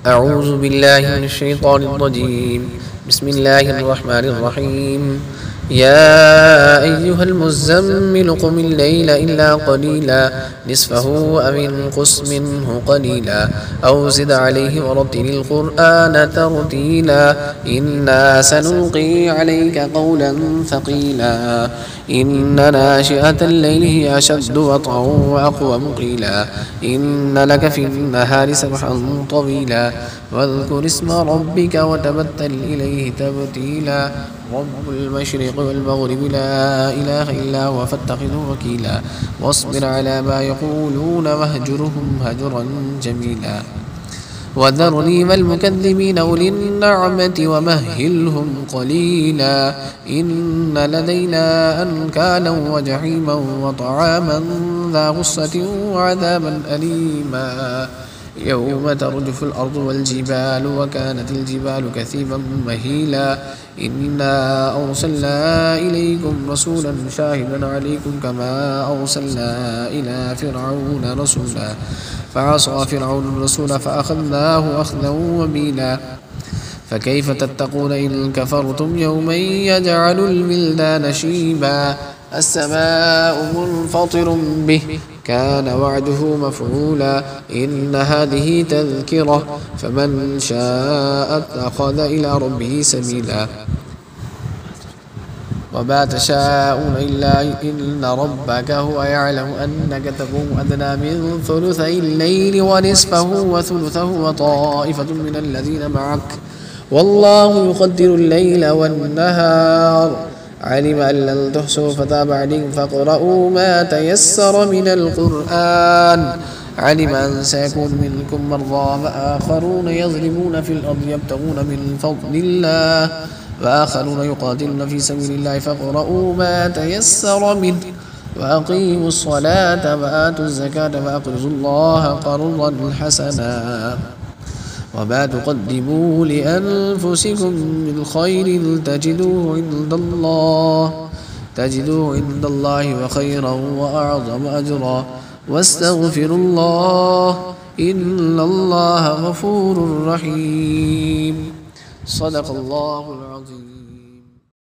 أعوذ بالله من الشيطان الرجيم. بسم الله الرحمن الرحيم. يا أيها المزمل قم الليل إلا قليلا نصفه أو انقص منه قليلا أو زد عليه ورتل القرآن ترتيلا إنا سنلقي عليك قولا ثقيلا إن ناشئة الليل هي أشد وطئا وأقوم قيلا إن لك في النهار سبحا طويلا واذكر اسم ربك وتبتل إليه تبتيلا رب المشرق والمغرب لا إله إلا هو فاتخذه وكيلا واصبر على ما يقولون واهجرهم هجرا جميلا وذرني والمكذبين أولي النعمة ومهلهم قليلا إن لدينا أنكالا وجحيما وطعاما ذا غصة وعذابا أليما يوم ترجف الأرض والجبال وكانت الجبال كثيبا مهيلا إنا أرسلنا إليكم رسولا شاهدا عليكم كما أرسلنا إلى فرعون رسولا فعصى فرعون الرسول فأخذناه أخذا وبيلا فكيف تتقون إن كفرتم يوما يجعل الولدان شيبا السماء منفطر به كان وعده مفعولا إن هذه تذكرة فمن شاء اتخذ إلى ربه سبيلا وما تشاءون إلا إن ربك هو يعلم أنك تقوم أدنى من ثلثي الليل ونصفه وثلثه وطائفة من الذين معك والله يقدر الليل والنهار علم أن لن تحصوا فتاب عليكم فاقرؤوا ما تيسر من القرآن علم أن سيكون منكم مرضى وآخرون يضربون في الأرض يبتغون من فضل الله وآخرون يقاتلون في سبيل الله فاقرؤوا ما تيسر منه وأقيموا الصلاة وآتوا الزكاة وأقرضوا الله قرضا حسنا وما تقدموا لأنفسكم من خير تجدوه عند الله وخيرا وأعظم أجرا واستغفروا الله إن الله غفور رحيم صدق الله العظيم.